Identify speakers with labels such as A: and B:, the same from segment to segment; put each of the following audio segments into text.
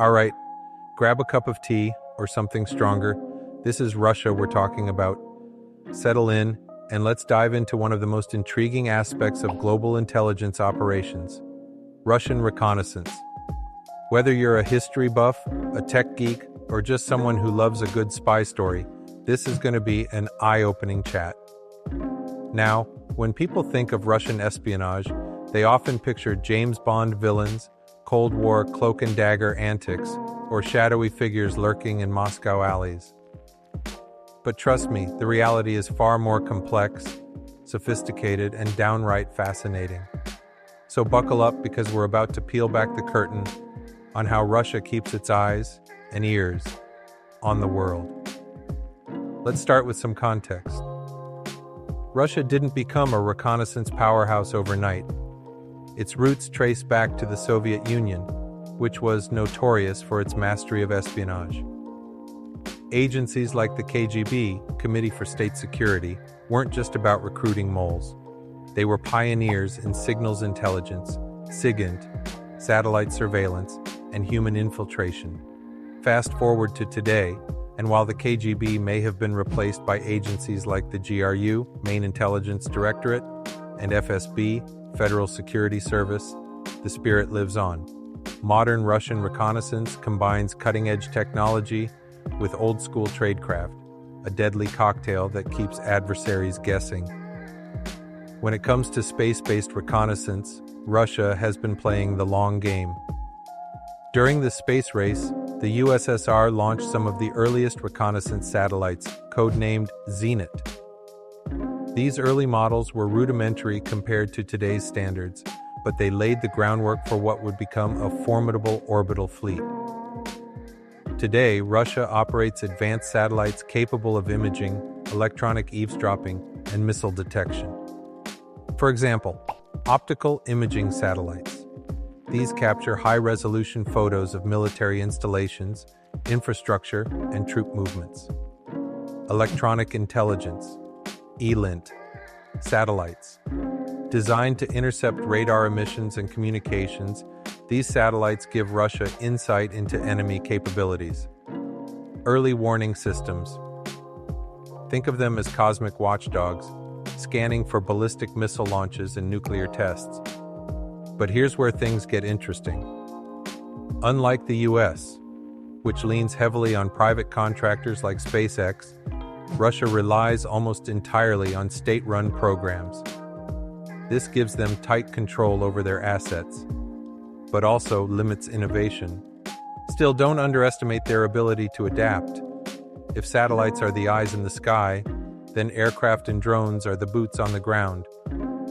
A: All right, grab a cup of tea or something stronger. This is Russia we're talking about. Settle in, and let's dive into one of the most intriguing aspects of global intelligence operations: Russian reconnaissance. Whether you're a history buff, a tech geek, or just someone who loves a good spy story, this is going to be an eye-opening chat. Now, when people think of Russian espionage, they often picture James Bond villains, Cold War cloak and dagger antics, or shadowy figures lurking in Moscow alleys. But trust me, the reality is far more complex, sophisticated, and downright fascinating. So buckle up, because we're about to peel back the curtain on how Russia keeps its eyes and ears on the world. Let's start with some context. Russia didn't become a reconnaissance powerhouse overnight. Its roots trace back to the Soviet Union, which was notorious for its mastery of espionage. Agencies like the KGB, Committee for State Security, weren't just about recruiting moles. They were pioneers in signals intelligence, SIGINT, satellite surveillance, and human infiltration. Fast forward to today, and while the KGB may have been replaced by agencies like the GRU, Main Intelligence Directorate, and FSB, Federal Security Service, the spirit lives on. Modern Russian reconnaissance combines cutting-edge technology with old-school tradecraft, a deadly cocktail that keeps adversaries guessing. When it comes to space-based reconnaissance, Russia has been playing the long game. During the space race, the USSR launched some of the earliest reconnaissance satellites, codenamed Zenit. These early models were rudimentary compared to today's standards, but they laid the groundwork for what would become a formidable orbital fleet. Today, Russia operates advanced satellites capable of imaging, electronic eavesdropping, and missile detection. For example, optical imaging satellites. These capture high-resolution photos of military installations, infrastructure, and troop movements. Electronic intelligence. ELINT, satellites. Designed to intercept radar emissions and communications, these satellites give Russia insight into enemy capabilities. Early warning systems. Think of them as cosmic watchdogs, scanning for ballistic missile launches and nuclear tests. But here's where things get interesting. Unlike the US, which leans heavily on private contractors like SpaceX, Russia relies almost entirely on state-run programs. This gives them tight control over their assets, but also limits innovation. Still, don't underestimate their ability to adapt. If satellites are the eyes in the sky, then aircraft and drones are the boots on the ground,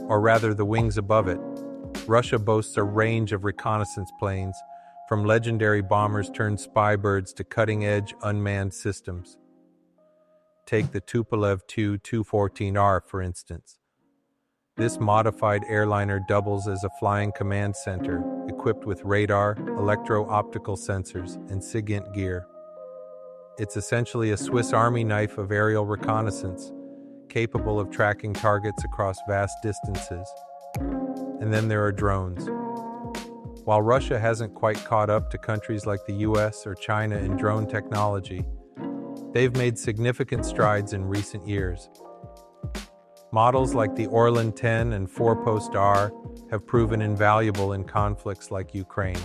A: or rather the wings above it. Russia boasts a range of reconnaissance planes, from legendary bombers turned spy birds to cutting-edge unmanned systems. Take the Tupolev Tu-214R, for instance. This modified airliner doubles as a flying command center, equipped with radar, electro-optical sensors, and SIGINT gear. It's essentially a Swiss Army knife of aerial reconnaissance, capable of tracking targets across vast distances. And then there are drones. While Russia hasn't quite caught up to countries like the US or China in drone technology, they've made significant strides in recent years. Models like the Orlan 10 and 4-Post-R have proven invaluable in conflicts like Ukraine,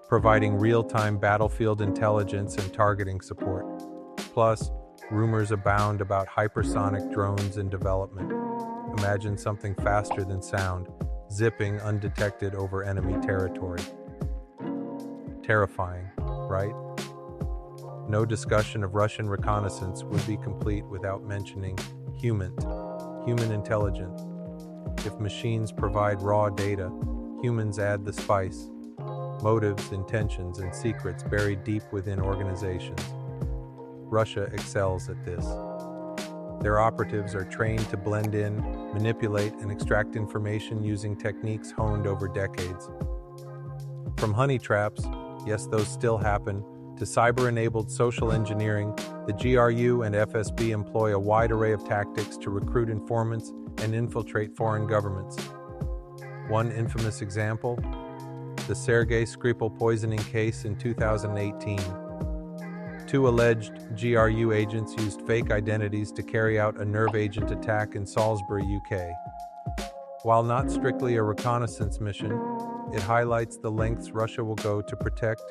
A: providing real-time battlefield intelligence and targeting support. Plus, rumors abound about hypersonic drones in development. Imagine something faster than sound, zipping undetected over enemy territory. Terrifying, right? No discussion of Russian reconnaissance would be complete without mentioning human intelligence. If machines provide raw data, humans add the spice, motives, intentions, and secrets buried deep within organizations. Russia excels at this. Their operatives are trained to blend in, manipulate, and extract information using techniques honed over decades. From honey traps, yes, those still happen, to cyber-enabled social engineering, the GRU and FSB employ a wide array of tactics to recruit informants and infiltrate foreign governments. One infamous example? the Sergei Skripal poisoning case in 2018. Two alleged GRU agents used fake identities to carry out a nerve agent attack in Salisbury, UK. While not strictly a reconnaissance mission, it highlights the lengths Russia will go to protect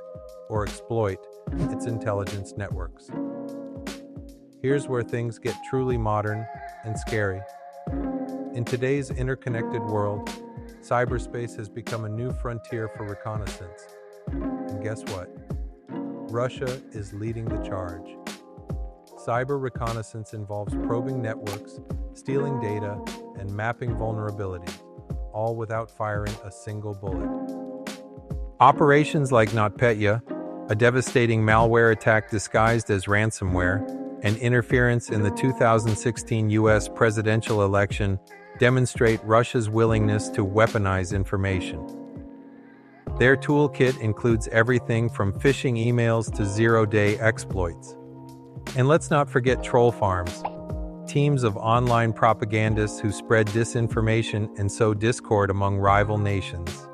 A: or exploit its intelligence networks. Here's where things get truly modern and scary. In today's interconnected world, cyberspace has become a new frontier for reconnaissance. And guess what? Russia is leading the charge. Cyber reconnaissance involves probing networks, stealing data, and mapping vulnerabilities, all without firing a single bullet. Operations like NotPetya, a devastating malware attack disguised as ransomware, and interference in the 2016 US presidential election demonstrate Russia's willingness to weaponize information. Their toolkit includes everything from phishing emails to zero-day exploits. And let's not forget troll farms, teams of online propagandists who spread disinformation and sow discord among rival nations.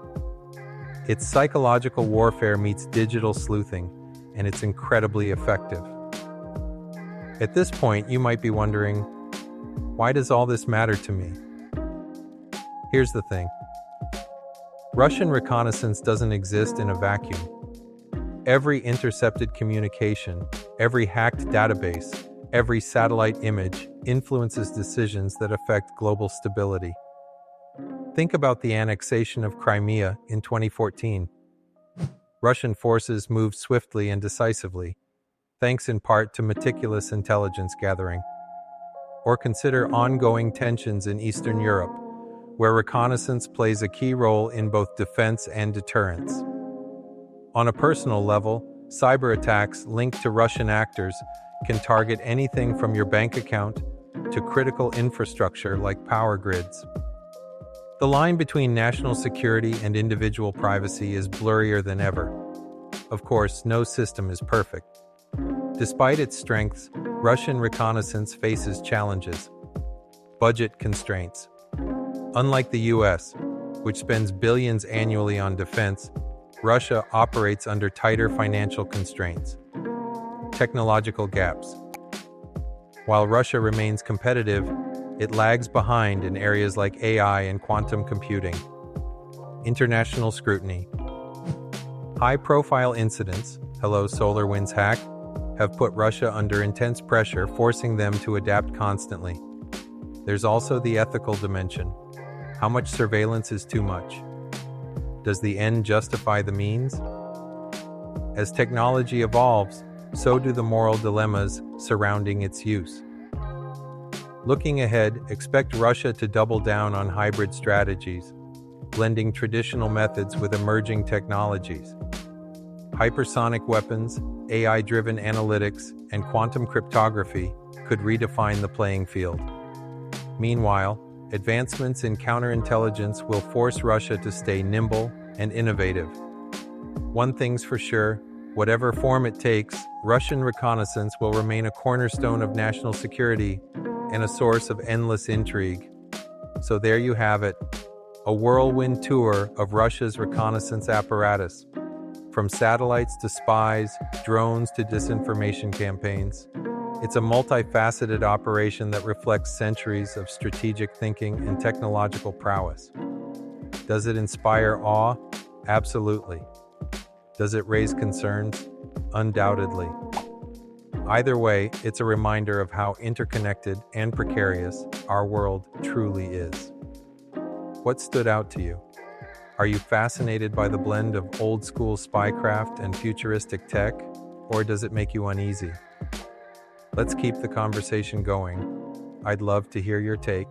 A: It's psychological warfare meets digital sleuthing, and it's incredibly effective. At this point, you might be wondering, why does all this matter to me? Here's the thing. Russian reconnaissance doesn't exist in a vacuum. Every intercepted communication, every hacked database, every satellite image influences decisions that affect global stability. Think about the annexation of Crimea in 2014. Russian forces moved swiftly and decisively, thanks in part to meticulous intelligence gathering. Or consider ongoing tensions in Eastern Europe, where reconnaissance plays a key role in both defense and deterrence. On a personal level, cyber attacks linked to Russian actors can target anything from your bank account to critical infrastructure like power grids. The line between national security and individual privacy is blurrier than ever. Of course, no system is perfect. Despite its strengths, Russian reconnaissance faces challenges. Budget constraints. Unlike the US, which spends billions annually on defense, Russia operates under tighter financial constraints. Technological gaps. While Russia remains competitive, it lags behind in areas like AI and quantum computing. International scrutiny. High-profile incidents, hello SolarWinds hack, have put Russia under intense pressure, forcing them to adapt constantly. There's also the ethical dimension. How much surveillance is too much? Does the end justify the means? As technology evolves, so do the moral dilemmas surrounding its use. Looking ahead, expect Russia to double down on hybrid strategies, blending traditional methods with emerging technologies. Hypersonic weapons, AI-driven analytics, and quantum cryptography could redefine the playing field. Meanwhile, advancements in counterintelligence will force Russia to stay nimble and innovative. One thing's for sure, whatever form it takes, Russian reconnaissance will remain a cornerstone of national security and a source of endless intrigue. So there you have it, a whirlwind tour of Russia's reconnaissance apparatus. From satellites to spies, drones to disinformation campaigns. It's a multifaceted operation that reflects centuries of strategic thinking and technological prowess. Does it inspire awe? Absolutely. Does it raise concerns? Undoubtedly. Either way, it's a reminder of how interconnected and precarious our world truly is. What stood out to you? Are you fascinated by the blend of old-school spycraft and futuristic tech, or does it make you uneasy? Let's keep the conversation going. I'd love to hear your take.